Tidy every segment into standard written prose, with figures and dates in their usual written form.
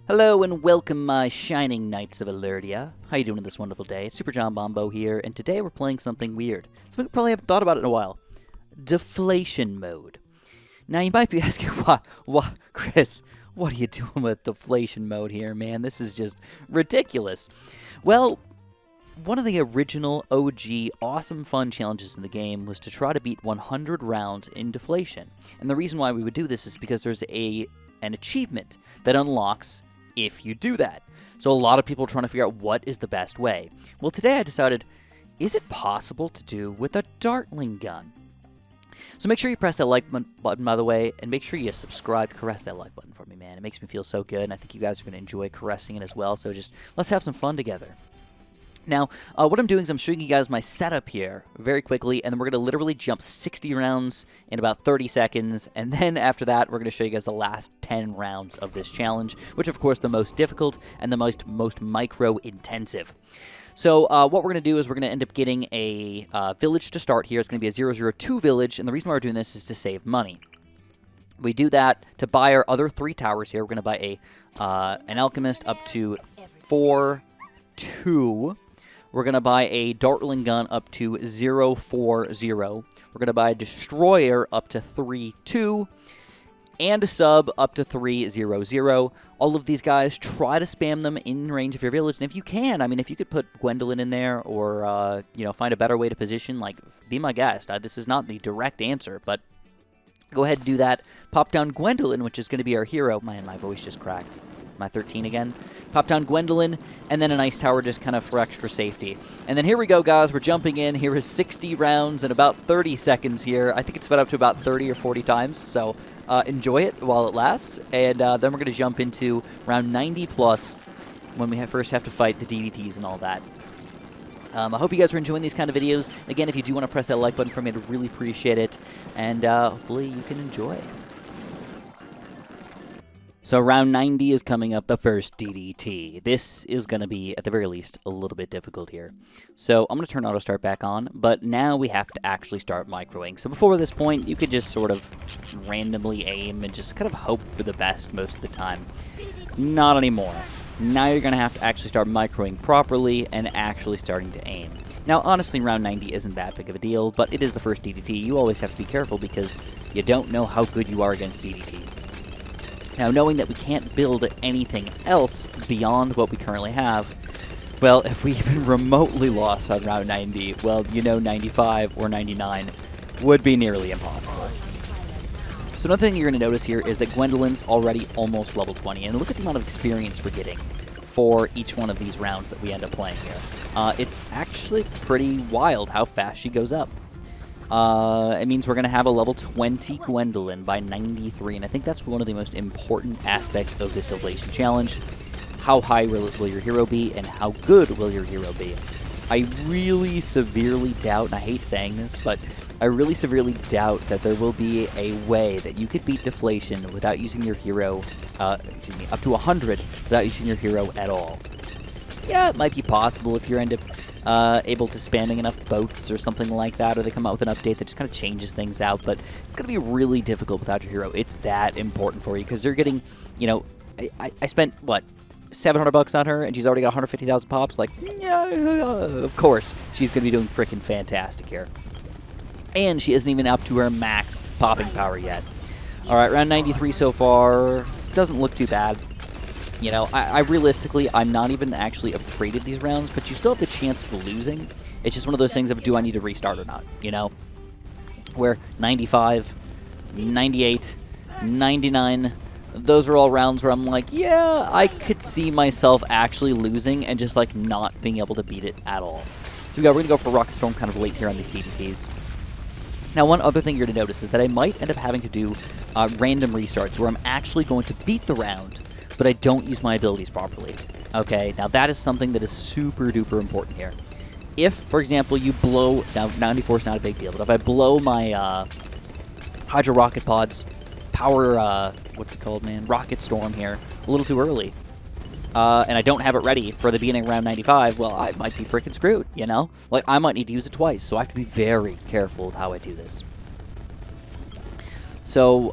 Hello and welcome, my shining knights of Alerdia. How you doing this wonderful day? Super John Bombo here, and today we're playing something weird. Something we probably haven't thought about it in a while. Deflation mode. Now you might be asking, what, Chris, what are you doing with deflation mode here, man? This is just ridiculous. Well, one of the original OG awesome fun challenges in the game was to try to beat 100 rounds in deflation. And the reason why we would do this is because there's an achievement that unlocks if you do that. So a lot of people are trying to figure out what is the best way. Well, today I decided, is it possible to do with a Dartling gun? So make sure you press that like button, by the way, and make sure you subscribe. Caress that like button for me, man. It makes me feel so good, and I think you guys are going to enjoy caressing it as well. So just let's have some fun together. Now, what I'm doing is I'm showing you guys my setup here very quickly, and then we're going to literally jump 60 rounds in about 30 seconds, and then after that, we're going to show you guys the last 10 rounds of this challenge, which of course the most difficult and the most micro-intensive. So what we're going to do is we're going to end up getting a village to start here. It's going to be a 002 village, and the reason why we're doing this is to save money. We do that to buy our other 3 towers here. We're going to buy an alchemist up to 4-2. We're going to buy a Dartling gun up to 040. We're going to buy a destroyer up to 32. And a sub up to 300. All of these guys, try to spam them in range of your village. And if you can, I mean, if you could put Gwendolyn in there or, find a better way to position, like, be my guest. This is not the direct answer, but go ahead and do that. Pop down Gwendolyn, which is going to be our hero. Man, my voice just cracked. My 13 again. Pop down Gwendolyn, and then a nice tower just kind of for extra safety. And then here we go, guys. We're jumping in. Here is 60 rounds in about 30 seconds here. I think it's sped up to about 30 or 40 times, so enjoy it while it lasts. And then we're going to jump into round 90 plus when we first have to fight the DDTs and all that. I hope you guys are enjoying these kind of videos. Again, if you do want to press that like button for me, I'd really appreciate it. And hopefully you can enjoy. So round 90 is coming up, the first DDT. This is going to be, at the very least, a little bit difficult here. So I'm going to turn auto start back on, but now we have to actually start microing. So before this point, you could just sort of randomly aim and just kind of hope for the best most of the time. Not anymore. Now you're going to have to actually start microing properly and actually starting to aim. Now, honestly, round 90 isn't that big of a deal, but it is the first DDT. You always have to be careful because you don't know how good you are against DDTs. Now, knowing that we can't build anything else beyond what we currently have, well, if we even remotely lost on round 90, well, 95 or 99 would be nearly impossible. So another thing you're going to notice here is that Gwendolyn's already almost level 20, and look at the amount of experience we're getting for each one of these rounds that we end up playing here. It's actually pretty wild how fast she goes up. It means we're going to have a level 20 Gwendolyn by 93, and I think that's one of the most important aspects of this Deflation challenge. How high will your hero be, and how good will your hero be? I really severely doubt, and I hate saying this, but I really severely doubt that there will be a way that you could beat Deflation without using your hero, up to 100 without using your hero at all. Yeah, it might be possible if you're able to spamming enough boats or something like that, or they come out with an update that just kind of changes things out, but it's going to be really difficult without your hero. It's that important for you, because they're getting, I spent, what, $700 on her, and she's already got 150,000 pops? Like, yeah, of course, she's going to be doing freaking fantastic here. And she isn't even up to her max popping power yet. Alright, round 93 so far. Doesn't look too bad. I realistically, I'm not even actually afraid of these rounds, but you still have the chance of losing. It's just one of those things of, do I need to restart or not, Where 95, 98, 99, those are all rounds where I'm like, yeah, I could see myself actually losing and just, like, not being able to beat it at all. So we're going to go for Rocket Storm kind of late here on these DDTs. Now, one other thing you're going to notice is that I might end up having to do random restarts where I'm actually going to beat the round, but I don't use my abilities properly. Okay, now that is something that is super duper important here. If, for example, you blow, now 94 is not a big deal, but if I blow my Hydro Rocket Pods, power, what's it called, man, Rocket Storm here, a little too early, and I don't have it ready for the beginning of round 95, well, I might be freaking screwed, Like, I might need to use it twice, so I have to be very careful with how I do this. So,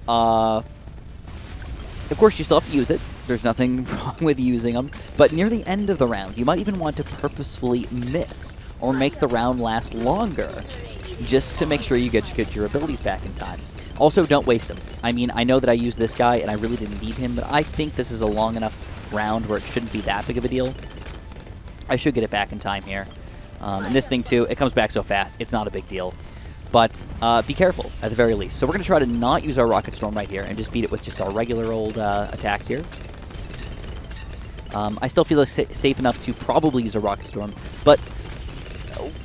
of course, you still have to use it. There's nothing wrong with using them. But near the end of the round, you might even want to purposefully miss or make the round last longer just to make sure you get your abilities back in time. Also, don't waste them. I mean, I know that I used this guy and I really didn't need him, but I think this is a long enough round where it shouldn't be that big of a deal. I should get it back in time here. And this thing, too, it comes back so fast. It's not a big deal. But be careful, at the very least. So we're going to try to not use our Rocket Storm right here and just beat it with just our regular old attacks here. I still feel safe enough to probably use a Rocket Storm, but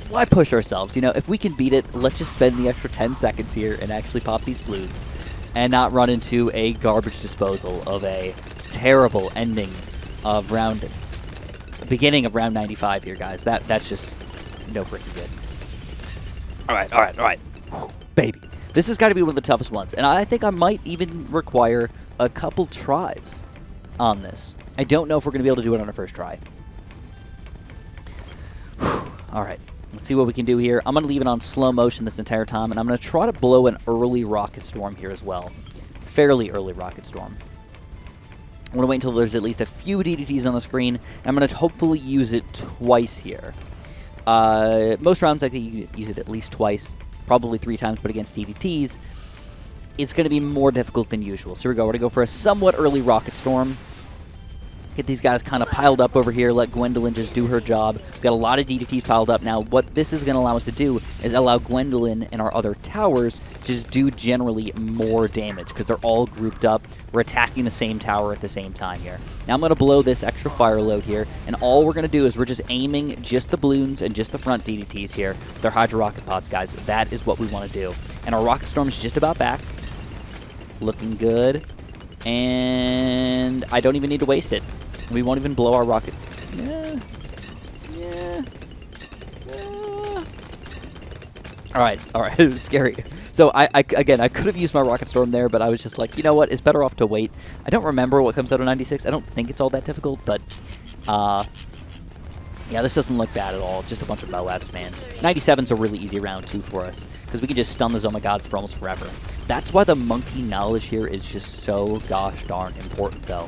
why push ourselves? You know, if we can beat it, let's just spend the extra 10 seconds here and actually pop these Bloons and not run into a garbage disposal of a terrible ending of beginning of round 95 here, guys. That's just no freaking good. All right. Whew, baby. This has got to be one of the toughest ones, and I think I might even require a couple tries on this. I don't know if we're going to be able to do it on our first try. Whew. All right. Let's see what we can do here. I'm going to leave it on slow motion this entire time, and I'm going to try to blow an early Rocket Storm here as well. Fairly early Rocket Storm. I'm going to wait until there's at least a few DDTs on the screen, and I'm going to hopefully use it twice here. Most rounds I think you can use it at least twice, probably 3 times, but against DDTs, it's going to be more difficult than usual. So here we go. We're going to go for a somewhat early Rocket Storm. Get these guys kind of piled up over here, let Gwendolyn just do her job. We've got a lot of DDTs piled up. Now, what this is going to allow us to do is allow Gwendolyn and our other towers to just do generally more damage because they're all grouped up. We're attacking the same tower at the same time here. Now, I'm going to blow this extra fire load here, and all we're going to do is we're just aiming just the Bloons and just the front DDTs here. They're Hydro Rocket Pods, guys. That is what we want to do. And our Rocket Storm is just about back. Looking good. And I don't even need to waste it. We won't even blow our rocket. Yeah. All right. It's scary. So again, I could have used my Rocket Storm there, but I was just like, you know what? It's better off to wait. I don't remember what comes out of 96. I don't think it's all that difficult, but yeah, this doesn't look bad at all. Just a bunch of Moabs, man. 97's a really easy round, too, for us, because we can just stun the Zoma Gods for almost forever. That's why the monkey knowledge here is just so gosh darn important, though.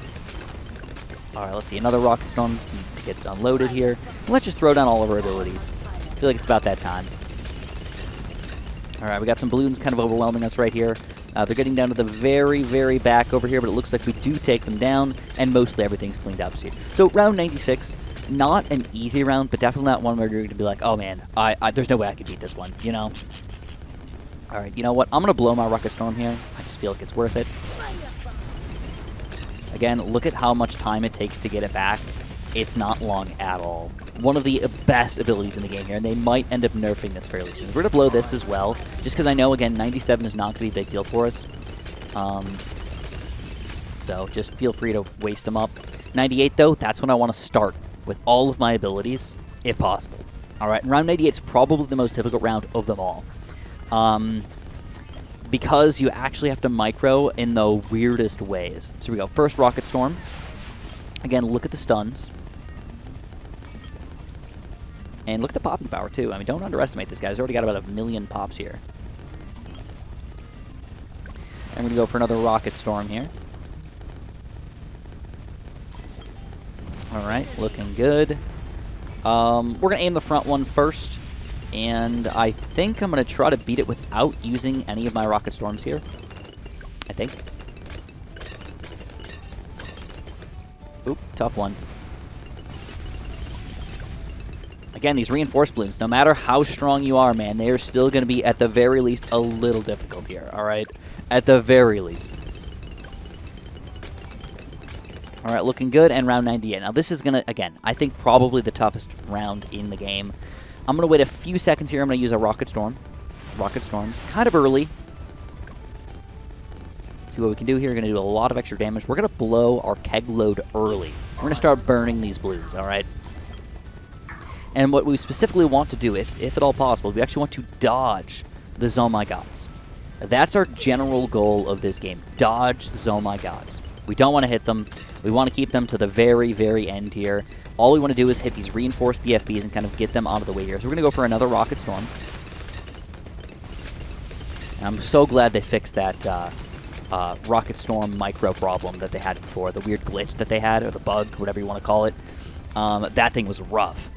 All right, let's see. Another Rocket Storm needs to get unloaded here. Let's just throw down all of our abilities. I feel like it's about that time. All right, we got some Bloons kind of overwhelming us right here. They're getting down to the very, very back over here, but it looks like we do take them down, and mostly everything's cleaned up. So round 96, not an easy round, but definitely not one where you're going to be like, oh, man, there's no way I could beat this one, you know? All right, you know what? I'm going to blow my Rocket Storm here. I just feel like it's worth it. Again, look at how much time it takes to get it back. It's not long at all. One of the best abilities in the game here, and they might end up nerfing this fairly soon. We're going to blow this as well, just because I know, again, 97 is not going to be a big deal for us. So just feel free to waste them up. 98, though, that's when I want to start with all of my abilities, if possible. All right, and round 98 is probably the most difficult round of them all. Because you actually have to micro in the weirdest ways. So here we go. First Rocket Storm. Again, look at the stuns. And look at the popping power, too. I mean, don't underestimate this guy. He's already got about 1 million pops here. I'm going to go for another Rocket Storm here. All right, looking good. We're going to aim the front one first. And I think I'm going to try to beat it without using any of my Rocket Storms here. I think. Oop, tough one. Again, these reinforced Bloons, no matter how strong you are, man, they are still going to be, at the very least, a little difficult here, all right? At the very least. All right, looking good, and round 98. Now, this is going to, again, I think probably the toughest round in the game. I'm going to wait a few seconds here. I'm going to use a Rocket Storm. Rocket Storm. Kind of early. Let's see what we can do here. We're going to do a lot of extra damage. We're going to blow our keg load early. We're going to start burning these Bloons, all right? And what we specifically want to do, if at all possible, we actually want to dodge the Zoma Gods. That's our general goal of this game. Dodge Zoma Gods. We don't want to hit them. We want to keep them to the very, very end here. All we want to do is hit these reinforced BFBs and kind of get them out of the way here. So we're going to go for another Rocket Storm. And I'm so glad they fixed that Rocket Storm micro problem that they had before, the weird glitch that they had, or the bug, whatever you want to call it. That thing was rough.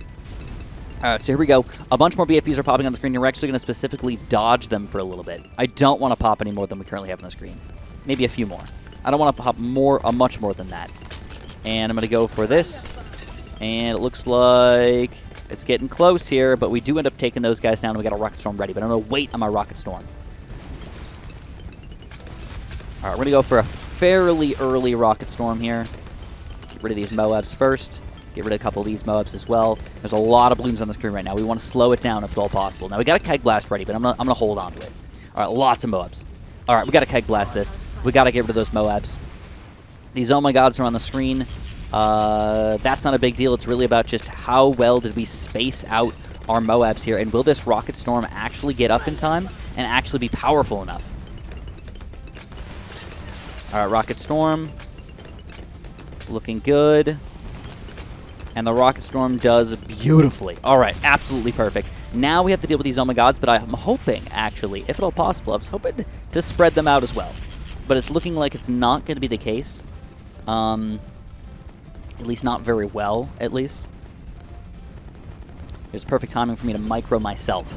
Alright, so here we go. A bunch more BFBs are popping on the screen. We're actually going to specifically dodge them for a little bit. I don't want to pop any more than we currently have on the screen. Maybe a few more. I don't want to pop much more than that. And I'm going to go for this. And it looks like it's getting close here, but we do end up taking those guys down, and we got a Rocket Storm ready. But I'm going to wait on my Rocket Storm. Alright, we're going to go for a fairly early Rocket Storm here. Get rid of these Moabs first. Get rid of a couple of these Moabs as well. There's a lot of Bloons on the screen right now. We want to slow it down if at all possible. Now, we got a Keg Blast ready, but I'm gonna hold on to it. All right, lots of Moabs. All right, we got to Keg Blast this. We got to get rid of those Moabs. These Oh My Gods are on the screen. That's not a big deal. It's really about just how well did we space out our Moabs here, and will this Rocket Storm actually get up in time and actually be powerful enough? All right, Rocket Storm. Looking good. And the Rocket Storm does beautifully. All right, absolutely perfect. Now we have to deal with these Oh My Gods, but I'm hoping, actually, if at all possible, I was hoping to spread them out as well. But it's looking like it's not going to be the case. At least not very well, at least. There's perfect timing for me to micro myself.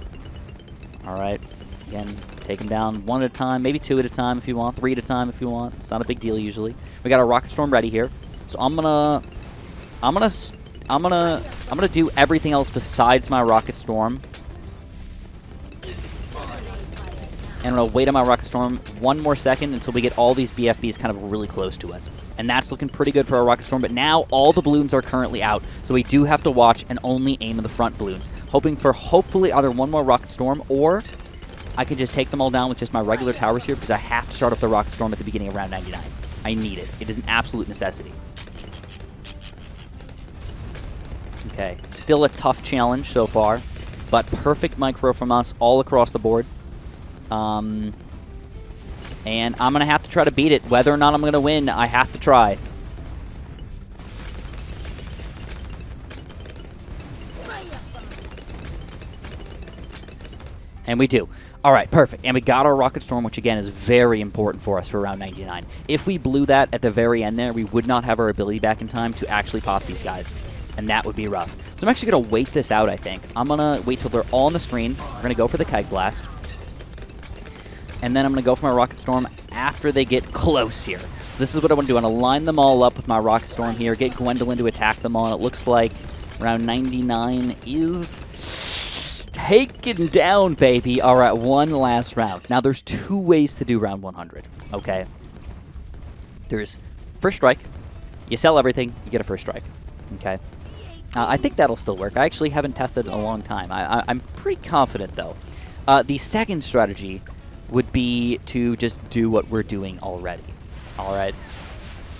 All right. Again, take them down one at a time, maybe two at a time if you want, three at a time if you want. It's not a big deal usually. We got our Rocket Storm ready here. So I'm gonna do everything else besides my Rocket Storm. And I'm going to wait on my Rocket Storm one more second until we get all these BFBs kind of really close to us. And that's looking pretty good for our Rocket Storm, but now all the Bloons are currently out, so we do have to watch and only aim at the front Bloons, hoping for hopefully either one more Rocket Storm, or I can just take them all down with just my regular towers here, because I have to start off the Rocket Storm at the beginning of round 99. I need it. It is an absolute necessity. Okay, still a tough challenge so far, but perfect micro from us all across the board. And I'm going to have to try to beat it. Whether or not I'm going to win, I have to try. And we do. All right, perfect. And we got our Rocket Storm, which, again, is very important for us for round 99. If we blew that at the very end there, we would not have our ability back in time to actually pop these guys. And that would be rough. So I'm actually going to wait this out, I think. I'm going to wait till they're all on the screen. We're going to go for the Keg Blast. And then I'm going to go for my Rocket Storm after they get close here. So this is what I want to do. I want to line them all up with my Rocket Storm here, get Gwendolyn to attack them all. And it looks like round 99 is taken down, baby. All right, one last round. Now, there's two ways to do round 100, okay? There's first strike. You sell everything, you get a first strike, okay? I think that'll still work. I actually haven't tested it in a long time. I'm pretty confident, though. The second strategy would be to just do what we're doing already. All right?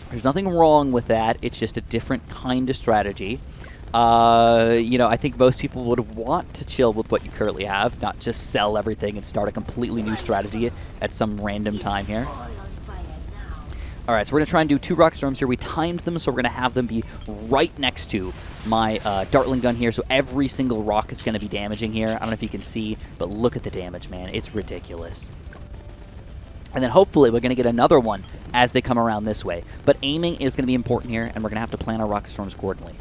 There's nothing wrong with that. It's just a different kind of strategy. You know, I think most people would want to chill with what you currently have, not just sell everything and start a completely new strategy at some random time here. All right, so we're going to try and do two Rocket Storms here. We timed them, so we're going to have them be right next to my Dartling gun here, so every single rocket's going to be damaging here. I don't know if you can see, but look at the damage, man. It's ridiculous. And then hopefully we're going to get another one as they come around this way. But aiming is going to be important here, and we're going to have to plan our Rocket Storms accordingly.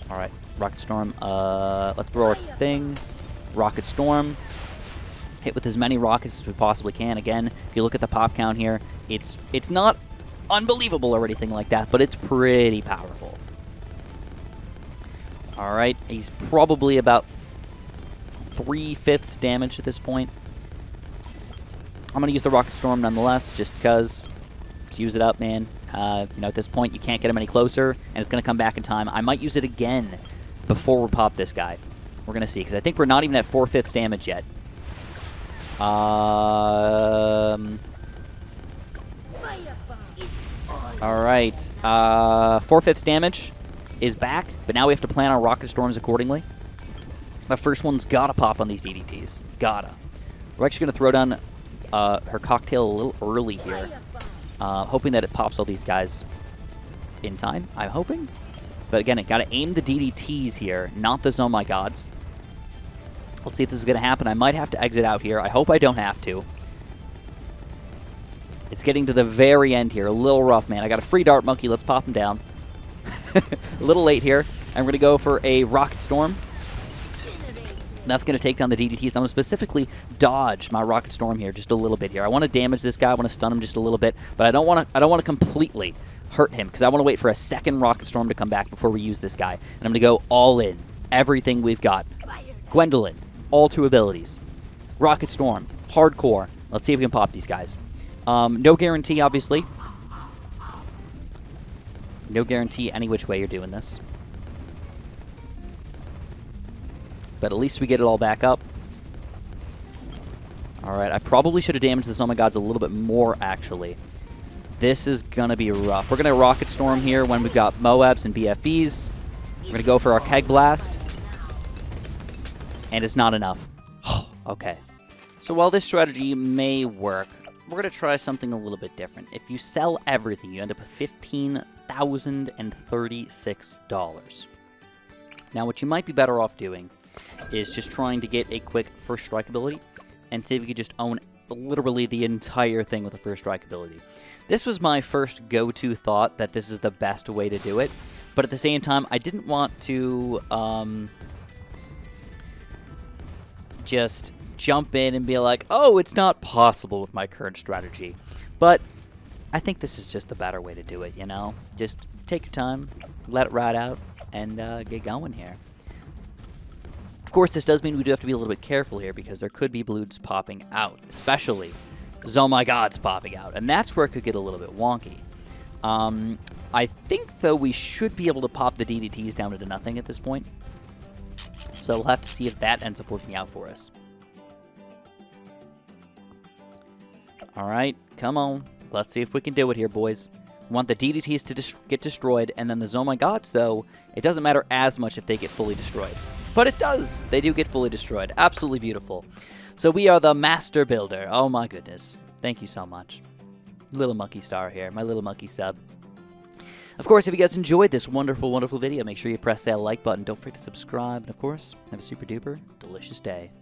All right, Rocket Storm. Let's throw our thing. Rocket Storm. Hit with as many rockets as we possibly can. Again, if you look at the pop count here, it's not unbelievable or anything like that, but it's pretty powerful. All right, he's probably about 3/5 damage at this point. I'm going to use the Rocket Storm nonetheless, just because. Just use it up, man. You know, at this point, you can't get him any closer, and it's going to come back in time. I might use it again before we pop this guy. We're going to see, because I think we're not even at 4/5 damage yet. All right. 4/5 damage is back, but now we have to plan our Rocket Storms accordingly. The first one's gotta pop on these DDTs. Gotta. We're actually gonna throw down her cocktail a little early here, hoping that it pops all these guys in time. I'm hoping, but again, I gotta aim the DDTs here, not the Oh My Gods. Let's see if this is going to happen. I might have to exit out here. I hope I don't have to. It's getting to the very end here. A little rough, man. I got a free Dart Monkey. Let's pop him down. A little late here. I'm going to go for a Rocket Storm. That's going to take down the DDTs. I'm going to specifically dodge my Rocket Storm here just a little bit here. I want to damage this guy. I want to stun him just a little bit, but I don't want to completely hurt him because I want to wait for a second Rocket Storm to come back before we use this guy. And I'm going to go all in. Everything we've got. Gwendolyn, all 2 abilities. Rocket Storm, hardcore. Let's see if we can pop these guys. No guarantee, obviously. No guarantee any which way you're doing this. But at least we get it all back up. Alright, I probably should have damaged the Oh My Gods a little bit more, actually. This is going to be rough. We're going to Rocket Storm here when we've got Moabs and BFBs. We're going to go for our Keg Blast. And it's not enough. Okay. So while this strategy may work, we're going to try something a little bit different. If you sell everything, you end up with $15,036. Now, what you might be better off doing is just trying to get a quick first strike ability and see if you could just own literally the entire thing with a first strike ability. This was my first go-to thought that this is the best way to do it, but at the same time, I didn't want to just jump in and be like, oh, it's not possible with my current strategy. But I think this is just the better way to do it, you know? Just take your time, let it ride out, and get going here. Of course, this does mean we do have to be a little bit careful here because there could be Bloons popping out, especially Oh My Gods popping out, and that's where it could get a little bit wonky. I think, though, we should be able to pop the DDTs down to nothing at this point, so we'll have to see if that ends up working out for us. Alright, come on. Let's see if we can do it here, boys. We want the DDTs to get destroyed, and then the Oh My Gods, though, it doesn't matter as much if they get fully destroyed. But it does. They do get fully destroyed. Absolutely beautiful. So we are the Master Builder. Oh my goodness. Thank you so much. Little Monkey Star here. My little monkey sub. Of course, if you guys enjoyed this wonderful, wonderful video, make sure you press that like button. Don't forget to subscribe. And of course, have a super duper delicious day.